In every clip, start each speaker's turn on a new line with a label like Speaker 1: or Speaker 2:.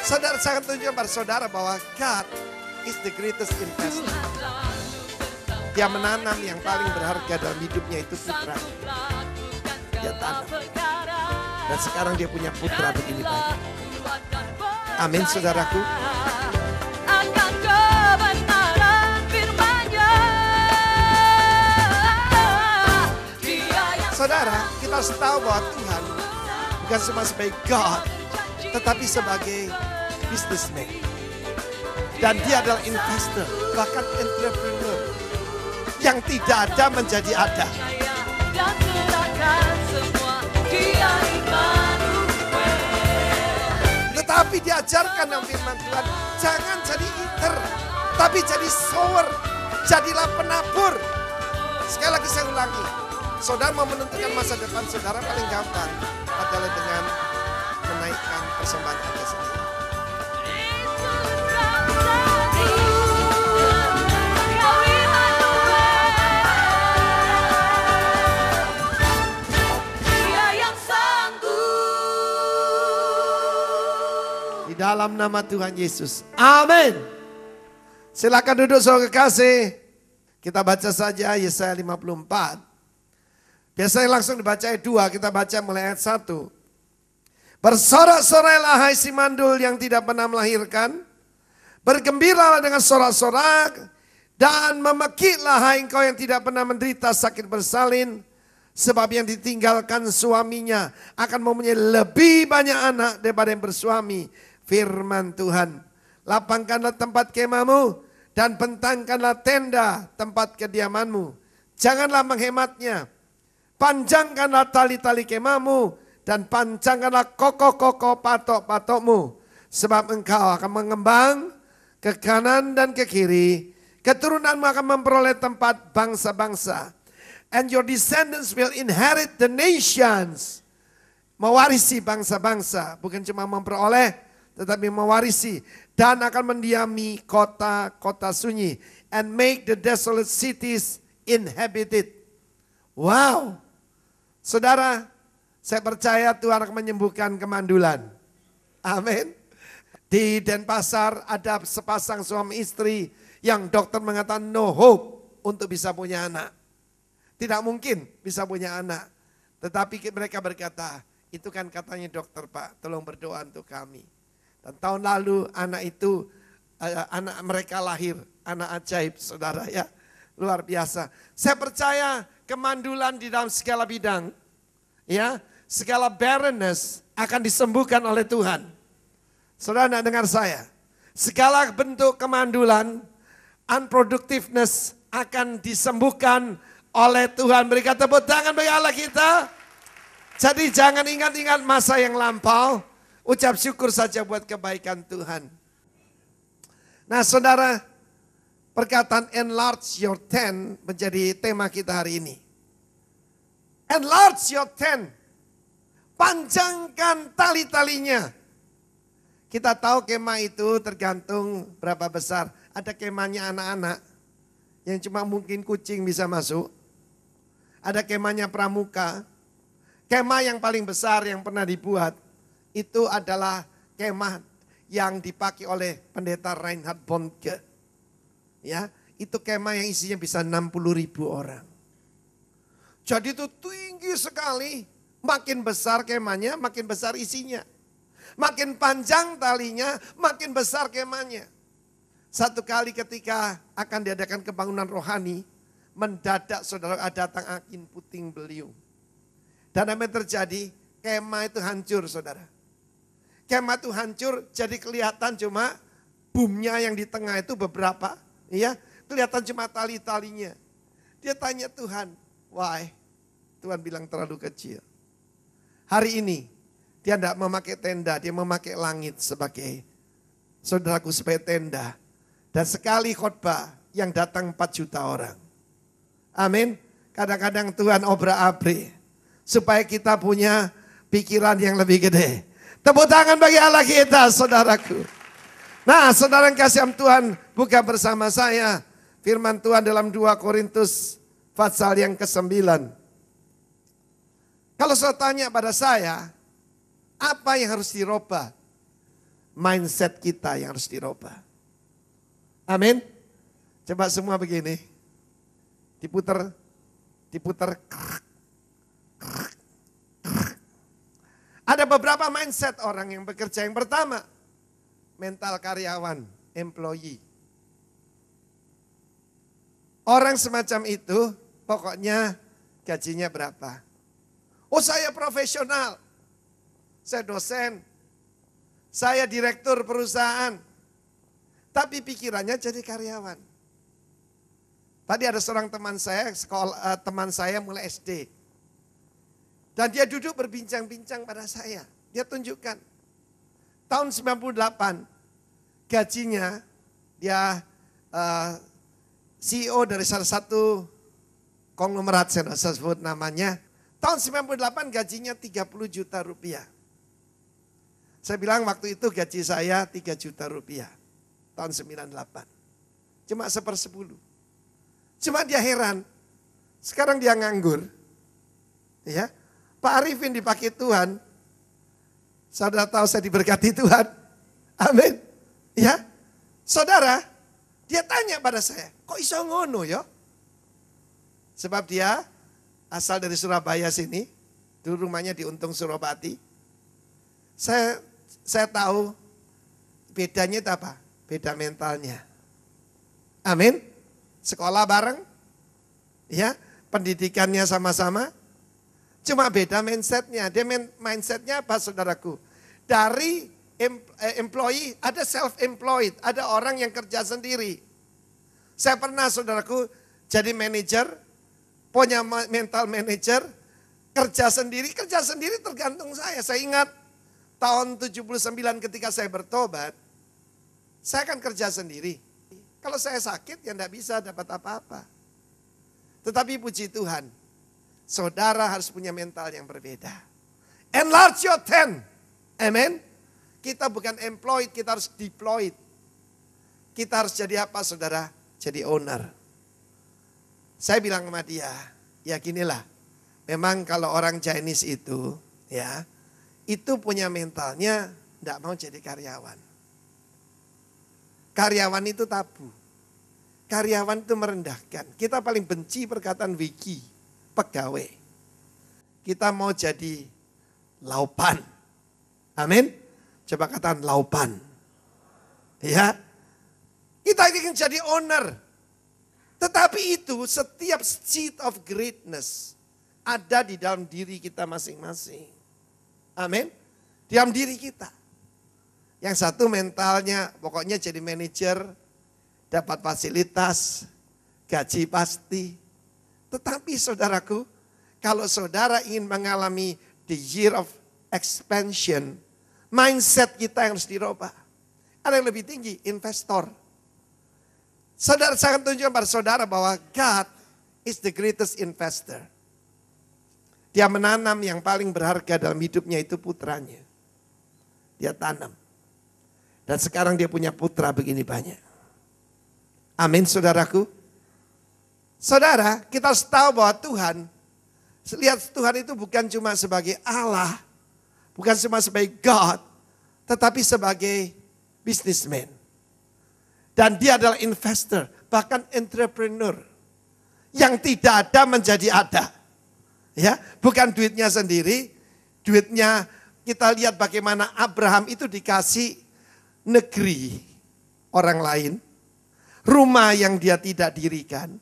Speaker 1: Saudara sangat tunjukkan pada saudara bahwa God is the greatest investor. Dia menanam yang paling berharga dalam hidupnya itu putra. Dia tanam. Dan sekarang dia punya putra begini banyak. Amin saudaraku. Saudara, kita harus tahu bahwa Tuhan bukan cuma sebagai God, tetapi sebagai businessman. Dan dia adalah investor, bahkan entrepreneur. Yang tidak ada menjadi ada. Tetapi diajarkan dalam firman Tuhan, jangan jadi eater, tapi jadi sower, jadilah penabur. Sekali lagi saya ulangi, saudara mau menentukan masa depan saudara paling gampang adalah dengan menaikkan persembahan Anda sendiri. Dalam nama Tuhan Yesus. Amin. Silakan duduk saudara kekasih. Kita baca saja Yesaya 54. Biasanya langsung dibaca ayat 2. Kita baca mulai ayat 1. Bersorak-sorailah hai si mandul yang tidak pernah melahirkan. Bergembiralah dengan sorak-sorak. Dan memekiklah hai engkau yang tidak pernah menderita sakit bersalin. Sebab yang ditinggalkan suaminya akan mempunyai lebih banyak anak daripada yang bersuami. Firman Tuhan, lapangkanlah tempat kemahmu dan bentangkanlah tenda tempat kediamanmu. Janganlah menghematnya. Panjangkanlah tali-tali kemahmu dan panjangkanlah kokoh-kokoh patok-patokmu. Sebab engkau akan mengembang ke kanan dan ke kiri. Keturunanmu akan memperoleh tempat bangsa-bangsa. And your descendants will inherit the nations. Mewarisi bangsa-bangsa, bukan cuma memperoleh, tetapi mewarisi dan akan mendiami kota-kota sunyi and make the desolate cities inhabited. Wow. Saudara, saya percaya Tuhan akan menyembuhkan kemandulan. Amin. Di Denpasar ada sepasang suami istri yang dokter mengatakan no hope untuk bisa punya anak. Tidak mungkin bisa punya anak. Tetapi mereka berkata, itu kan katanya dokter Pak, tolong berdoa untuk kami. Dan tahun lalu anak itu, anak mereka lahir, anak ajaib saudara ya. Luar biasa. Saya percaya kemandulan di dalam segala bidang, ya, segala barrenness akan disembuhkan oleh Tuhan. Saudara nak dengar saya? Segala bentuk kemandulan, unproductiveness akan disembuhkan oleh Tuhan. Berikan tepuk tangan bagi Allah kita. Jadi jangan ingat-ingat masa yang lampau. Ucap syukur saja buat kebaikan Tuhan. Nah saudara, perkataan enlarge your tent menjadi tema kita hari ini. Enlarge your tent. Panjangkan tali-talinya. Kita tahu kemah itu tergantung berapa besar. Ada kemahnya anak-anak yang cuma mungkin kucing bisa masuk. Ada kemahnya pramuka. Kemah yang paling besar yang pernah dibuat itu adalah kemah yang dipakai oleh pendeta Reinhard Bonnke. Ya, itu kemah yang isinya bisa 60.000 orang. Jadi itu tinggi sekali. Makin besar kemahnya, makin besar isinya. Makin panjang talinya, makin besar kemahnya. Satu kali ketika akan diadakan pembangunan rohani, mendadak saudara datang angin puting beliung. Dan apa yang terjadi? Kemah itu hancur saudara. Kemah itu hancur, jadi kelihatan cuma boomnya yang di tengah itu beberapa, ya, kelihatan cuma tali-talinya. Dia tanya Tuhan, why? Tuhan bilang terlalu kecil. Hari ini dia tidak memakai tenda, dia memakai langit sebagai saudaraku sebagai tenda. Dan sekali khotbah yang datang 4 juta orang. Amin. Kadang-kadang Tuhan obra-abri supaya kita punya pikiran yang lebih gede. Tepuk tangan bagi Allah kita, saudaraku. Nah, saudara yang kasih Tuhan, buka bersama saya firman Tuhan dalam 2 Korintus pasal yang ke-9. Kalau saya tanya pada saya, apa yang harus dirubah? mindset kita yang harus dirubah. Amin. Coba semua begini. Diputer. Ada beberapa mindset orang yang bekerja. Yang pertama, mental karyawan, employee. Orang semacam itu pokoknya gajinya berapa. Oh, saya profesional, saya dosen, saya direktur perusahaan. Tapi pikirannya jadi karyawan. Tadi ada seorang teman saya mulai SD. Dan dia duduk berbincang-bincang pada saya. Dia tunjukkan. Tahun 98 gajinya dia CEO dari salah satu konglomerat, saya tidak sebut namanya. Tahun 98 gajinya 30 juta rupiah. Saya bilang waktu itu gaji saya 3 juta rupiah. Tahun 98. Cuma 1/10. Cuma dia heran. Sekarang dia nganggur. Ya, Pak Arifin dipakai Tuhan. Saudara tahu saya diberkati Tuhan. Amin. Ya, saudara, dia tanya pada saya, kok iso ngono ya? Sebab dia asal dari Surabaya sini, dulu rumahnya di Untung Surabati. Saya tahu bedanya itu apa? Beda mentalnya. Amin. Sekolah bareng, ya, pendidikannya sama-sama. Cuma beda mindsetnya. Dia mindsetnya apa, saudaraku? Dari employee ada self-employed, ada orang yang kerja sendiri. Saya pernah, saudaraku, jadi manajer, punya mental manager, kerja sendiri tergantung saya. Saya ingat tahun 79 ketika saya bertobat, saya kan kerja sendiri. Kalau saya sakit ya enggak bisa dapat apa-apa. Tetapi puji Tuhan, saudara harus punya mental yang berbeda. Enlarge your tent. Amen. Kita bukan employed, kita harus deployed. Kita harus jadi apa, saudara? Jadi owner. Saya bilang sama dia, ya ginilah. Memang kalau orang Chinese itu, ya, itu punya mentalnya enggak mau jadi karyawan. Karyawan itu tabu. Karyawan itu merendahkan. Kita paling benci perkataan wiki, pegawai. Kita mau jadi laupan. Amin. Coba katakan laupan. Ya. Kita ingin jadi owner. Tetapi itu setiap seed of greatness ada di dalam diri kita masing-masing. Amin. Di dalam diri kita. Yang satu mentalnya pokoknya jadi manajer, dapat fasilitas, gaji pasti. Tetapi saudaraku, kalau saudara ingin mengalami the year of expansion, mindset kita yang harus dirubah. Ada yang lebih tinggi, investor. Saudara, saya akan tunjukkan pada saudara bahwa God is the greatest investor. Dia menanam yang paling berharga dalam hidupnya itu putranya. Dia tanam. Dan sekarang dia punya putra begini banyak. Amin, saudaraku. Saudara, kita harus tahu bahwa Tuhan, lihat Tuhan itu bukan cuma sebagai Allah, bukan cuma sebagai God, tetapi sebagai businessman. Dan dia adalah investor, bahkan entrepreneur. Yang tidak ada menjadi ada. Ya, bukan duitnya sendiri, duitnya kita lihat bagaimana Abraham itu dikasih negeri orang lain, rumah yang dia tidak dirikan,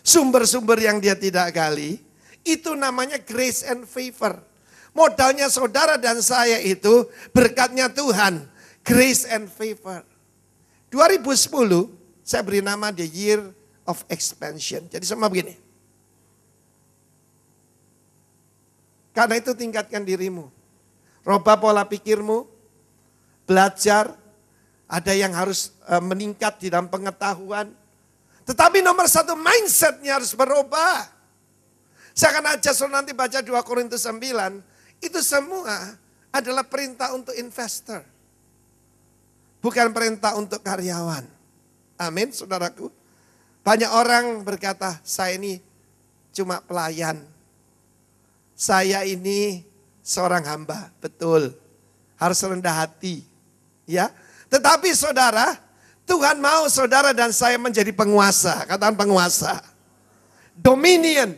Speaker 1: sumber-sumber yang dia tidak gali, itu namanya grace and favor. Modalnya saudara dan saya itu berkatnya Tuhan, grace and favor. 2010 saya beri nama the year of expansion. Jadi sama begini. Karena itu tingkatkan dirimu. Rubah pola pikirmu, belajar. Ada yang harus meningkat di dalam pengetahuan. Tetapi nomor satu mindsetnya harus berubah. Saya akan ajak saudara nanti baca 2 Korintus 9. Itu semua adalah perintah untuk investor. Bukan perintah untuk karyawan. Amin, saudaraku. Banyak orang berkata, saya ini cuma pelayan. Saya ini seorang hamba, betul. Harus rendah hati. Ya, tetapi saudara, Tuhan mau saudara dan saya menjadi penguasa. Katakan penguasa. Dominion.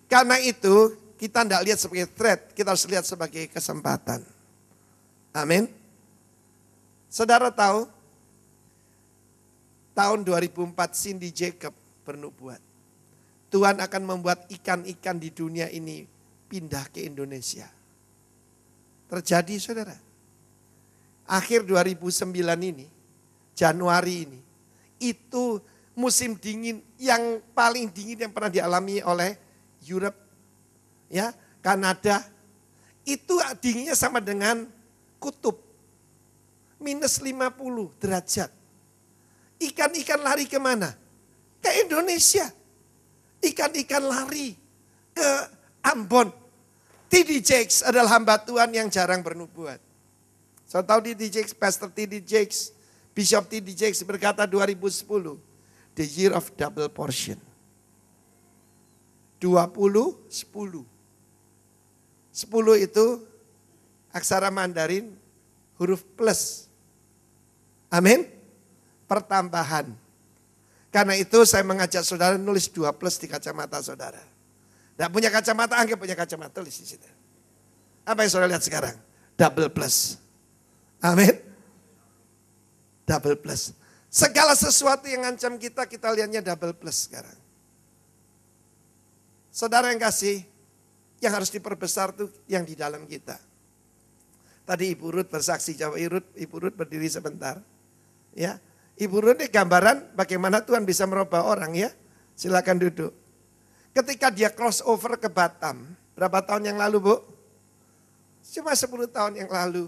Speaker 1: Karena itu kita tidak lihat sebagai threat, kita harus lihat sebagai kesempatan. Amin. Saudara tahu, tahun 2004 Cindy Jacob bernubuat. Tuhan akan membuat ikan-ikan di dunia ini pindah ke Indonesia. Terjadi saudara. Akhir 2009 ini, Januari ini, itu musim dingin yang paling dingin yang pernah dialami oleh Europe, ya, Kanada. Itu dinginnya sama dengan kutub, minus 50 derajat. Ikan-ikan lari kemana? Ke Indonesia. Ikan-ikan lari ke Ambon. T.D. Jakes adalah hamba Tuhan yang jarang bernubuat. Saya tahu T.D. Jakes, Pastor T.D. Jakes, Bishop T.D. Jakes berkata 2010, the year of double portion. 20, 10. 10 itu aksara Mandarin huruf plus. Amin. Pertambahan. Karena itu saya mengajak saudara nulis 2 plus di kacamata saudara. Tidak punya kacamata, anggap punya kacamata, tulis di situ. Apa yang saudara lihat sekarang? Double plus. Amin. Double plus. Segala sesuatu yang ngancam kita, kita lihatnya double plus sekarang. Saudara yang kasih, yang harus diperbesar tuh yang di dalam kita. Tadi Ibu Ruth bersaksi, coba Ibu Ruth berdiri sebentar. Ya, Ibu Ruth ini gambaran bagaimana Tuhan bisa merubah orang ya. Silakan duduk. Ketika dia crossover ke Batam, berapa tahun yang lalu Bu? Cuma 10 tahun yang lalu.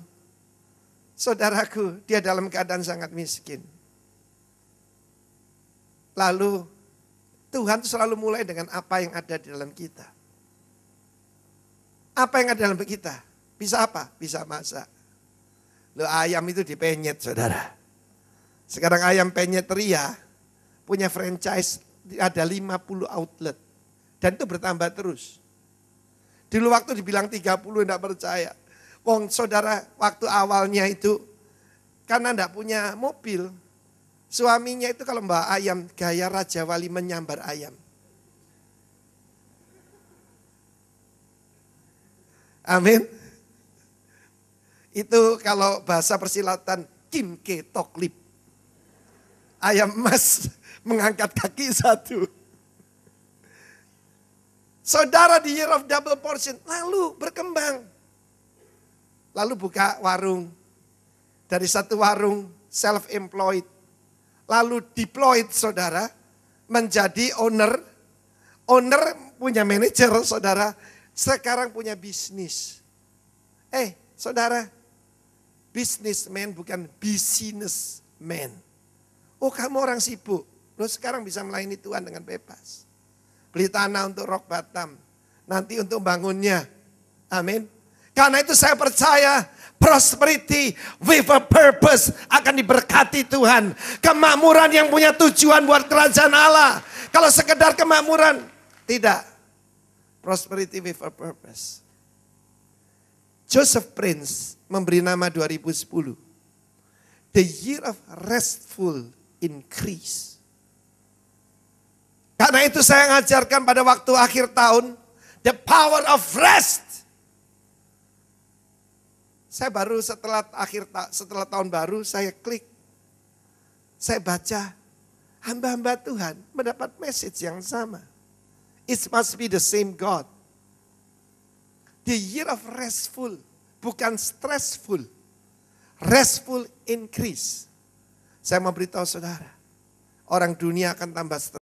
Speaker 1: Saudaraku, dia dalam keadaan sangat miskin. Lalu Tuhan selalu mulai dengan apa yang ada di dalam kita. Apa yang ada dalam kita? Bisa apa? Bisa masak. Loh, ayam itu dipenyet saudara. Sekarang ayam penyet Ria punya franchise ada 50 outlet. Dan itu bertambah terus. Dulu waktu dibilang 30 enggak percaya. Wong saudara waktu awalnya itu karena enggak punya mobil. Suaminya itu kalau bawa ayam gaya Raja Wali menyambar ayam. Amin. Itu kalau bahasa persilatan Kim Ke Toklip. Ayam emas mengangkat kaki satu. Saudara di year of double portion lalu berkembang. Lalu buka warung. Dari satu warung self-employed. Lalu deployed saudara. Menjadi owner. Owner punya manajer saudara. Sekarang punya bisnis. Saudara. Businessman bukan businessman. Oh kamu orang sibuk. Lo sekarang bisa melayani Tuhan dengan bebas. Beli tanah untuk Rock Batam. Nanti untuk bangunnya. Amin. Karena itu saya percaya prosperity with a purpose akan diberkati Tuhan. Kemakmuran yang punya tujuan buat kerajaan Allah. Kalau sekedar kemakmuran, tidak. Prosperity with a purpose. Joseph Prince memberi nama 2010. The year of restful increase. Karena itu saya ngajarkan pada waktu akhir tahun. The power of rest. Saya baru setelah tahun baru saya klik. Saya baca hamba-hamba Tuhan mendapat message yang sama. It must be the same God. The year of restful, bukan stressful. Restful increase. Saya mau beritahu saudara, orang dunia akan tambah stres.